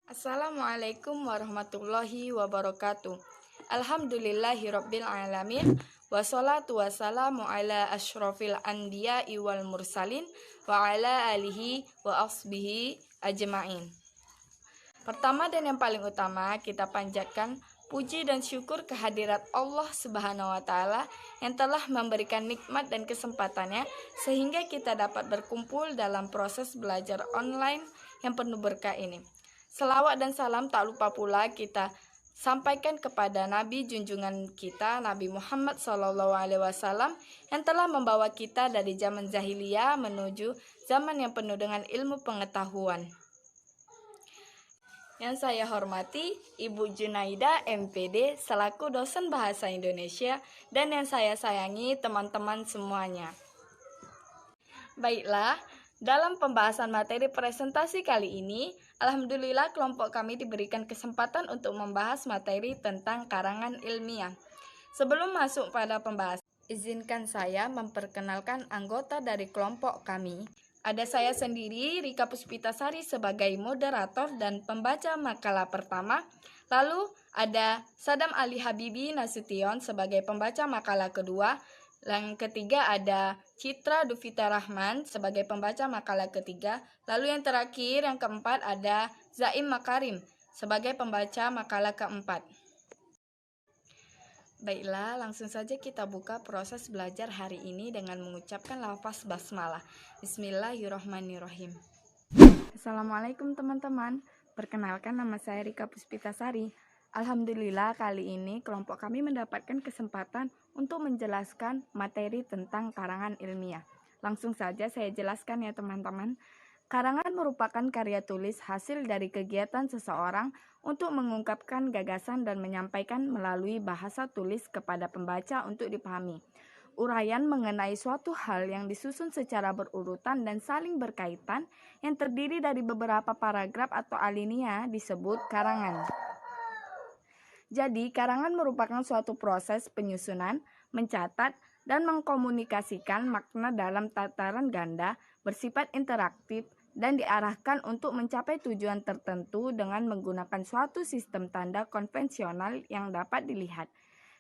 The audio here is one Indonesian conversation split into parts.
Assalamualaikum warahmatullahi wabarakatuh. Alhamdulillahirabbil alamin. Wassalatu wassalamu ala asyrofil anbiya'i wal mursalin wa ala alihi wa asbihi ajma'in. Pertama dan yang paling utama, kita panjatkan puji dan syukur kehadirat Allah Subhanahu wa taala yang telah memberikan nikmat dan kesempatannya sehingga kita dapat berkumpul dalam proses belajar online yang penuh berkah ini. Selawat dan salam tak lupa pula kita sampaikan kepada Nabi junjungan kita, Nabi Muhammad SAW, yang telah membawa kita dari zaman jahiliyah menuju zaman yang penuh dengan ilmu pengetahuan. Yang saya hormati Ibu Junaida MPD selaku dosen Bahasa Indonesia, dan yang saya sayangi teman-teman semuanya. Baiklah, dalam pembahasan materi presentasi kali ini, alhamdulillah kelompok kami diberikan kesempatan untuk membahas materi tentang karangan ilmiah. Sebelum masuk pada pembahasan, izinkan saya memperkenalkan anggota dari kelompok kami. Ada saya sendiri, Rika Puspitasari, sebagai moderator dan pembaca makalah pertama. Lalu ada Sadam Ali Habibi Nasution sebagai pembaca makalah kedua. Yang ketiga ada Citra Duvita Rahman sebagai pembaca makalah ketiga. Lalu yang terakhir, yang keempat, ada Zaim Makarim sebagai pembaca makalah keempat. Baiklah, langsung saja kita buka proses belajar hari ini dengan mengucapkan lafaz basmalah. Bismillahirrahmanirrahim. Assalamualaikum teman-teman. Perkenalkan, nama saya Rika Puspitasari. Alhamdulillah kali ini kelompok kami mendapatkan kesempatan untuk menjelaskan materi tentang karangan ilmiah. Langsung saja saya jelaskan ya teman-teman. Karangan merupakan karya tulis hasil dari kegiatan seseorang untuk mengungkapkan gagasan dan menyampaikan melalui bahasa tulis kepada pembaca untuk dipahami. Uraian mengenai suatu hal yang disusun secara berurutan dan saling berkaitan yang terdiri dari beberapa paragraf atau alinea disebut karangan. Jadi, karangan merupakan suatu proses penyusunan, mencatat, dan mengkomunikasikan makna dalam tataran ganda, bersifat interaktif, dan diarahkan untuk mencapai tujuan tertentu dengan menggunakan suatu sistem tanda konvensional yang dapat dilihat.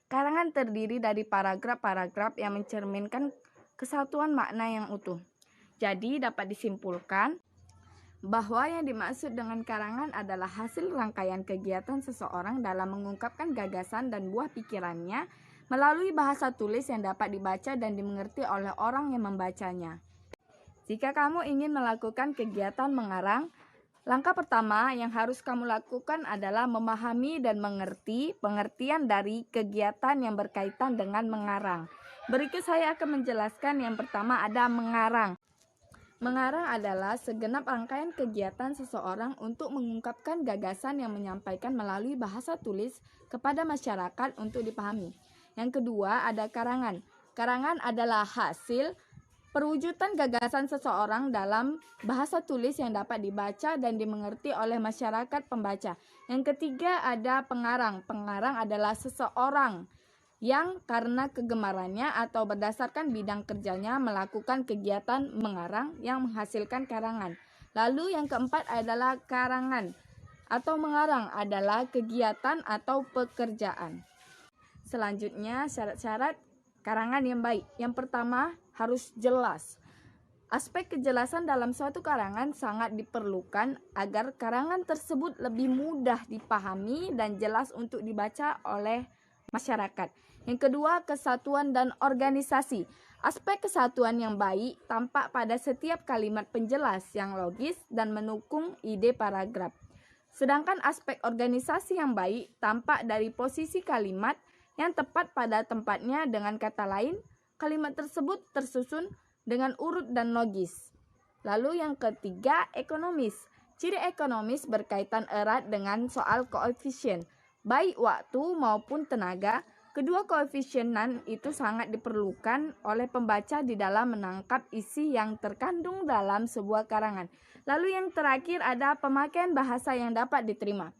Karangan terdiri dari paragraf-paragraf yang mencerminkan kesatuan makna yang utuh. Jadi, dapat disimpulkan bahwa yang dimaksud dengan karangan adalah hasil rangkaian kegiatan seseorang dalam mengungkapkan gagasan dan buah pikirannya melalui bahasa tulis yang dapat dibaca dan dimengerti oleh orang yang membacanya. Jika kamu ingin melakukan kegiatan mengarang, langkah pertama yang harus kamu lakukan adalah memahami dan mengerti pengertian dari kegiatan yang berkaitan dengan mengarang. Berikut saya akan menjelaskan. Yang pertama ada mengarang. Mengarang adalah segenap rangkaian kegiatan seseorang untuk mengungkapkan gagasan yang menyampaikan melalui bahasa tulis kepada masyarakat untuk dipahami. Yang kedua ada karangan. Karangan adalah hasil perwujudan gagasan seseorang dalam bahasa tulis yang dapat dibaca dan dimengerti oleh masyarakat pembaca. Yang ketiga ada pengarang. Pengarang adalah seseorang yang karena kegemarannya atau berdasarkan bidang kerjanya melakukan kegiatan mengarang yang menghasilkan karangan. Lalu yang keempat adalah karangan atau mengarang adalah kegiatan atau pekerjaan. Selanjutnya syarat-syarat karangan yang baik. Yang pertama harus jelas. Aspek kejelasan dalam suatu karangan sangat diperlukan agar karangan tersebut lebih mudah dipahami dan jelas untuk dibaca oleh masyarakat. Yang kedua, kesatuan dan organisasi. Aspek kesatuan yang baik tampak pada setiap kalimat penjelas yang logis dan mendukung ide paragraf. Sedangkan aspek organisasi yang baik tampak dari posisi kalimat yang tepat pada tempatnya, dengan kata lain, kalimat tersebut tersusun dengan urut dan logis. Lalu yang ketiga, ekonomis. Ciri ekonomis berkaitan erat dengan soal koefisien, baik waktu maupun tenaga. Kedua koefisienan itu sangat diperlukan oleh pembaca di dalam menangkap isi yang terkandung dalam sebuah karangan. Lalu yang terakhir ada pemakaian bahasa yang dapat diterima.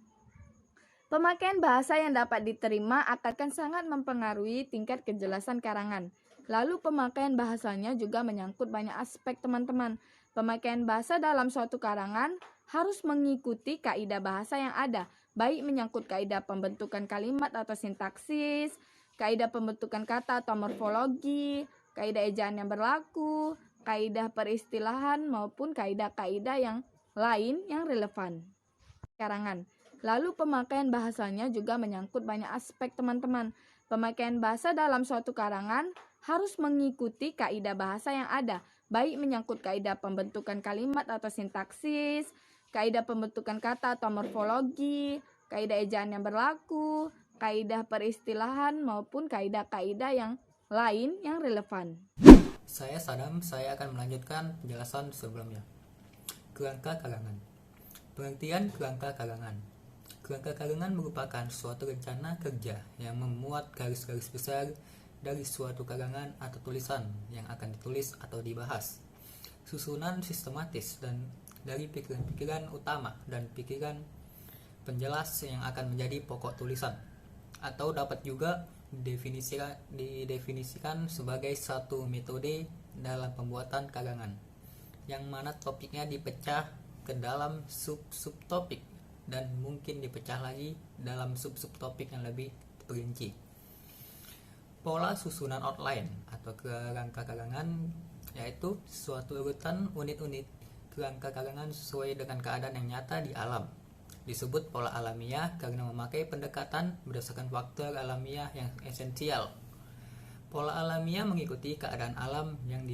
Pemakaian bahasa yang dapat diterima akan sangat mempengaruhi tingkat kejelasan karangan. Lalu pemakaian bahasanya juga menyangkut banyak aspek teman-teman. Pemakaian bahasa dalam suatu karangan harus mengikuti kaidah bahasa yang ada, baik menyangkut kaidah pembentukan kalimat atau sintaksis, kaidah pembentukan kata atau morfologi, kaidah ejaan yang berlaku, kaidah peristilahan maupun kaidah-kaidah yang lain yang relevan. Karangan. Lalu pemakaian bahasanya juga menyangkut banyak aspek, teman-teman. Pemakaian bahasa dalam suatu karangan harus mengikuti kaidah bahasa yang ada, baik menyangkut kaidah pembentukan kalimat atau sintaksis, kaidah pembentukan kata atau morfologi, kaidah ejaan yang berlaku, kaidah peristilahan maupun kaidah-kaidah yang lain yang relevan. Saya Sadam, saya akan melanjutkan penjelasan sebelumnya. Kerangka karangan. Pengertian kerangka karangan. Kerangka karangan merupakan suatu rencana kerja yang memuat garis-garis besar dari suatu karangan atau tulisan yang akan ditulis atau dibahas. Susunan sistematis dan dari pikiran-pikiran utama dan pikiran penjelas yang akan menjadi pokok tulisan, atau dapat juga didefinisikan sebagai satu metode dalam pembuatan karangan, yang mana topiknya dipecah ke dalam sub-subtopik dan mungkin dipecah lagi dalam sub-subtopik yang lebih perinci. Pola susunan outline atau kerangka karangan yaitu suatu urutan unit-unit kerangka karangan sesuai dengan keadaan yang nyata di alam. Disebut pola alamiah karena memakai pendekatan berdasarkan faktor alamiah yang esensial. Pola alamiah mengikuti keadaan alam yang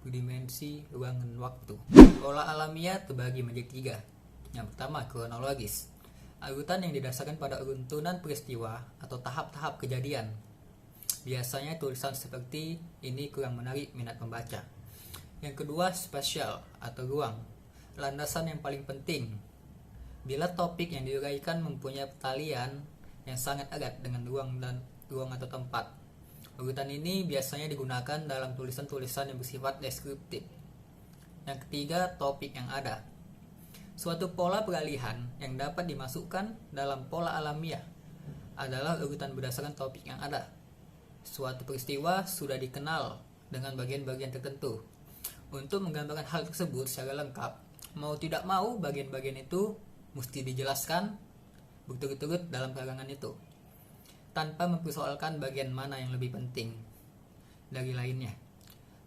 dimensi ruangan waktu. Pola alamiah terbagi menjadi tiga. Yang pertama, kronologis. Urutan yang didasarkan pada urutan peristiwa atau tahap-tahap kejadian. Biasanya tulisan seperti ini kurang menarik minat pembaca. Yang kedua, spasial atau ruang. Landasan yang paling penting. Bila topik yang diuraikan mempunyai pertalian yang sangat erat dengan ruang atau tempat. Urutan ini biasanya digunakan dalam tulisan-tulisan yang bersifat deskriptif. Yang ketiga, topik yang ada. Suatu pola peralihan yang dapat dimasukkan dalam pola alamiah adalah urutan berdasarkan topik yang ada. Suatu peristiwa sudah dikenal dengan bagian-bagian tertentu. Untuk menggambarkan hal tersebut secara lengkap, mau tidak mau bagian-bagian itu mesti dijelaskan berturut-turut dalam karangan itu, tanpa mempersoalkan bagian mana yang lebih penting dari lainnya,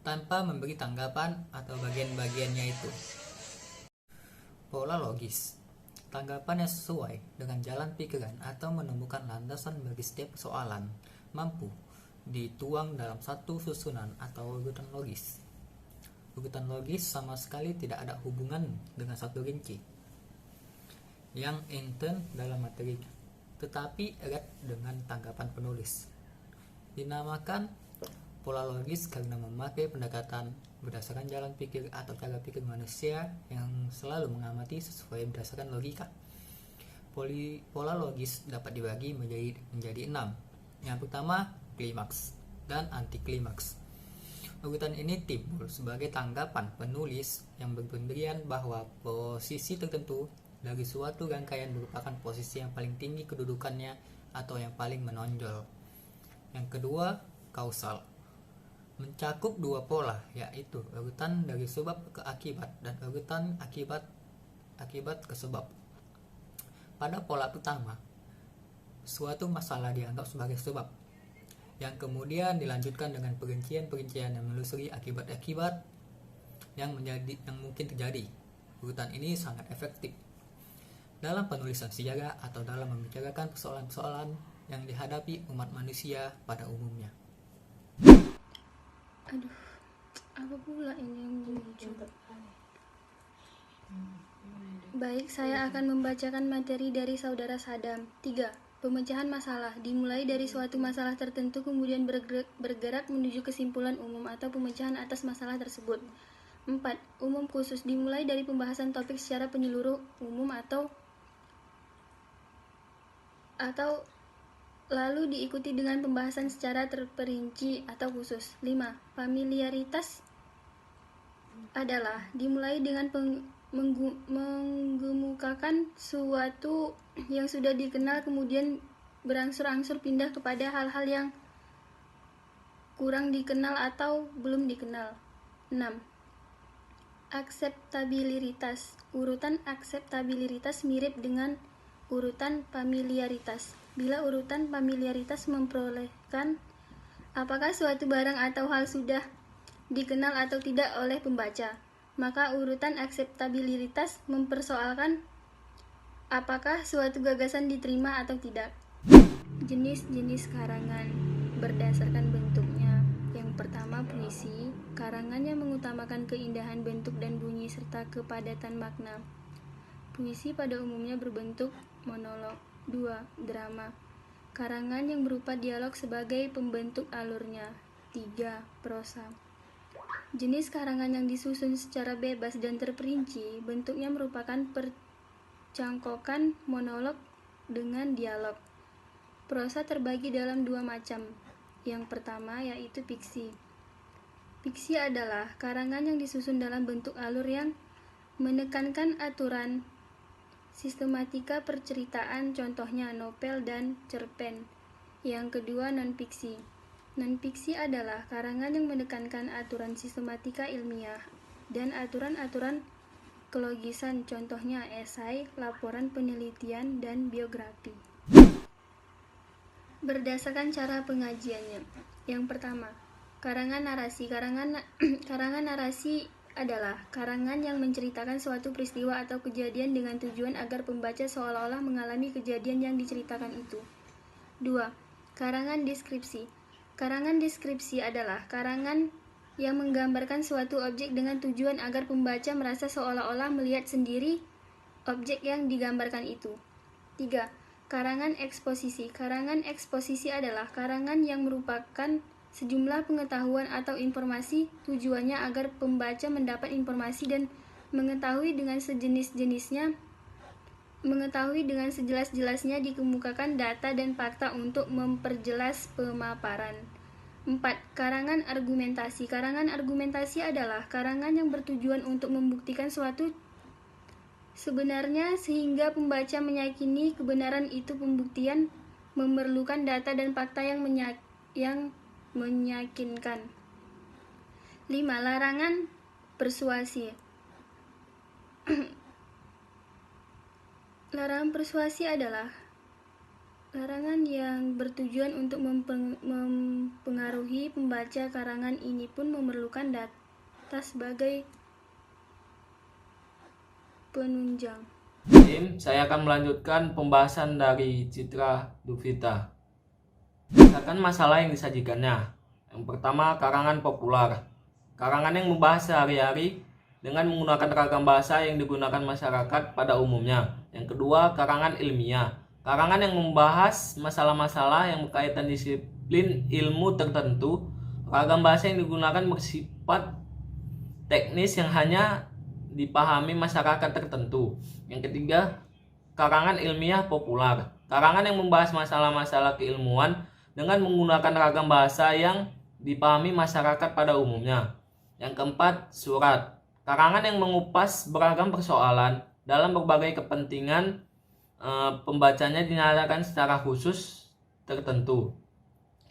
tanpa memberi tanggapan atau bagian-bagiannya itu. Pola logis. Tanggapan yang sesuai dengan jalan pikiran atau menemukan landasan bagi setiap persoalan mampu dituang dalam satu susunan atau urutan logis. Urutan logis sama sekali tidak ada hubungan dengan satu rinci yang intern dalam materi, tetapi erat dengan tanggapan penulis. Dinamakan pola logis karena memakai pendekatan berdasarkan jalan pikir atau cara pikir manusia yang selalu mengamati sesuai berdasarkan logika. Pola logis dapat dibagi menjadi 6. Yang pertama, klimaks dan anti klimaks. Urutan ini timbul sebagai tanggapan penulis yang berpendirian bahwa posisi tertentu dari suatu rangkaian merupakan posisi yang paling tinggi kedudukannya atau yang paling menonjol. Yang kedua, kausal. Mencakup dua pola, yaitu urutan dari sebab ke akibat dan urutan akibat ke sebab. Pada pola pertama, suatu masalah dianggap sebagai sebab, yang kemudian dilanjutkan dengan perincian-perincian yang menelusuri akibat-akibat yang mungkin terjadi. Urutan ini sangat efektif dalam penulisan sejarah atau dalam membicarakan persoalan-persoalan yang dihadapi umat manusia pada umumnya. Aduh, apa pula ini yang muncul? Baik, saya akan membacakan materi dari saudara Sadam. 3. Pemecahan masalah dimulai dari suatu masalah tertentu kemudian bergerak menuju kesimpulan umum atau pemecahan atas masalah tersebut. 4. Umum khusus dimulai dari pembahasan topik secara penyeluruh umum atau lalu diikuti dengan pembahasan secara terperinci atau khusus. 5. Familiaritas adalah dimulai dengan menggemukakan suatu yang sudah dikenal kemudian berangsur-angsur pindah kepada hal-hal yang kurang dikenal atau belum dikenal. 6. Akseptabilitas. Urutan akseptabilitas mirip dengan urutan familiaritas. Bila urutan familiaritas memperolehkan apakah suatu barang atau hal sudah dikenal atau tidak oleh pembaca, maka urutan akseptabilitas mempersoalkan apakah suatu gagasan diterima atau tidak. Jenis-jenis karangan berdasarkan bentuknya. Yang pertama, puisi. Karangan yang mengutamakan keindahan bentuk dan bunyi serta kepadatan makna. Puisi pada umumnya berbentuk monolog. 2. Drama. Karangan yang berupa dialog sebagai pembentuk alurnya. 3. Prosa. Jenis karangan yang disusun secara bebas dan terperinci, bentuknya merupakan percangkokan monolog dengan dialog. Prosa terbagi dalam 2 macam. Yang pertama yaitu fiksi. Fiksi adalah karangan yang disusun dalam bentuk alur yang menekankan aturan sistematika perceritaan, contohnya novel dan cerpen. Yang kedua, non-fiksi. Non-fiksi adalah karangan yang menekankan aturan sistematika ilmiah dan aturan-aturan kelogisan, contohnya esai, laporan penelitian, dan biografi. Berdasarkan cara pengajiannya. Yang pertama, karangan narasi. Karangan narasi adalah karangan yang menceritakan suatu peristiwa atau kejadian dengan tujuan agar pembaca seolah-olah mengalami kejadian yang diceritakan itu. 2. Karangan deskripsi. Karangan deskripsi adalah karangan yang menggambarkan suatu objek dengan tujuan agar pembaca merasa seolah-olah melihat sendiri objek yang digambarkan itu. 3. Karangan eksposisi. Karangan eksposisi adalah karangan yang merupakan sejumlah pengetahuan atau informasi, tujuannya agar pembaca mendapat informasi dan mengetahui dengan sejelas-jelasnya dikemukakan data dan fakta untuk memperjelas pemaparan. 4. Karangan argumentasi. Karangan argumentasi adalah karangan yang bertujuan untuk membuktikan suatu sebenarnya sehingga pembaca meyakini kebenaran itu. Pembuktian memerlukan data dan fakta yang meyakinkan. 5. Larangan persuasi. Larangan persuasi adalah larangan yang bertujuan untuk mempengaruhi pembaca. Karangan ini pun memerlukan data sebagai penunjang. Saya akan melanjutkan pembahasan dari Citra Duvita. Berdasarkan masalah yang disajikannya. Yang pertama, karangan populer. Karangan yang membahas sehari-hari dengan menggunakan ragam bahasa yang digunakan masyarakat pada umumnya. Yang kedua, karangan ilmiah. Karangan yang membahas masalah-masalah yang berkaitan disiplin ilmu tertentu. Ragam bahasa yang digunakan bersifat teknis yang hanya dipahami masyarakat tertentu. Yang ketiga, karangan ilmiah populer. Karangan yang membahas masalah-masalah keilmuan dengan menggunakan ragam bahasa yang dipahami masyarakat pada umumnya. Yang keempat, surat. Karangan yang mengupas beragam persoalan dalam berbagai kepentingan pembacanya dinyatakan secara khusus tertentu.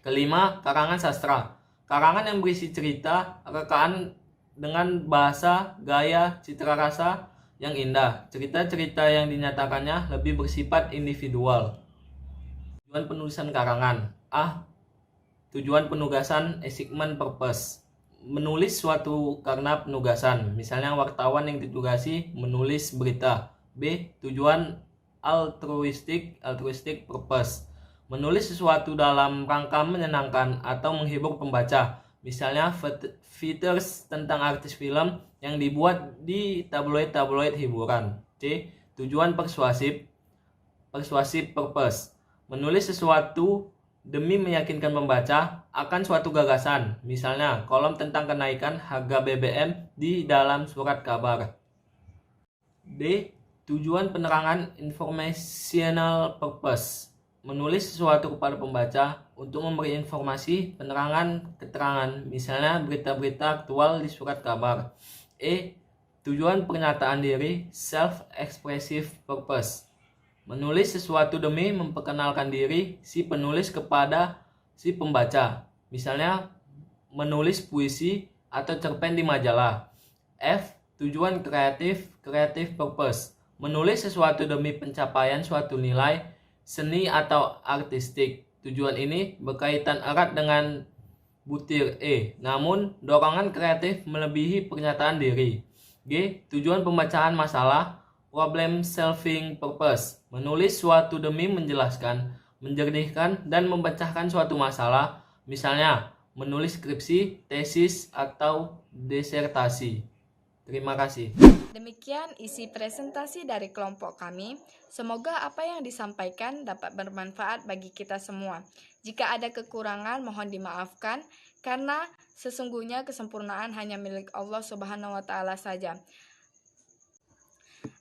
Kelima, karangan sastra. Karangan yang berisi cerita, rekaan dengan bahasa, gaya, citra rasa yang indah. Cerita-cerita yang dinyatakannya lebih bersifat individual. Tujuan penulisan karangan. A. Tujuan penugasan, assignment purpose. Menulis suatu karena penugasan. Misalnya wartawan yang ditugasi menulis berita. B. Tujuan altruistic purpose. Menulis sesuatu dalam rangka menyenangkan atau menghibur pembaca. Misalnya features tentang artis film yang dibuat di tabloid hiburan. C. Tujuan persuasif purpose. Menulis sesuatu demi meyakinkan pembaca akan suatu gagasan. Misalnya kolom tentang kenaikan harga BBM di dalam surat kabar. D. Tujuan penerangan informational purpose. Menulis sesuatu kepada pembaca untuk memberi informasi, penerangan, keterangan, misalnya berita-berita aktual di surat kabar. E. Tujuan pernyataan diri, self-expressive purpose. Menulis sesuatu demi memperkenalkan diri si penulis kepada si pembaca. Misalnya menulis puisi atau cerpen di majalah. F. Tujuan kreatif, creative purpose. Menulis sesuatu demi pencapaian suatu nilai seni atau artistik. Tujuan ini berkaitan erat dengan butir E, namun dorongan kreatif melebihi pernyataan diri. G. Tujuan pemecahan masalah, problem solving purpose. Menulis suatu demi menjelaskan, menjernihkan, dan memecahkan suatu masalah, misalnya menulis skripsi, tesis, atau disertasi. Terima kasih. Demikian isi presentasi dari kelompok kami. Semoga apa yang disampaikan dapat bermanfaat bagi kita semua. Jika ada kekurangan mohon dimaafkan karena sesungguhnya kesempurnaan hanya milik Allah Subhanahu wa taala saja.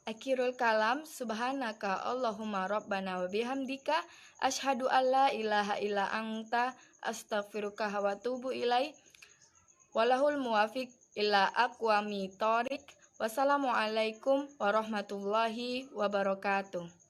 Akhirul kalam, subhanaka Allahumma rabbana wa bihamdika asyhadu alla ilaha illa anta astaghfiruka wa atubu ilaik. Walahul muwafiq ila aqwami thoriq. Wassalamualaikum warahmatullahi wabarakatuh.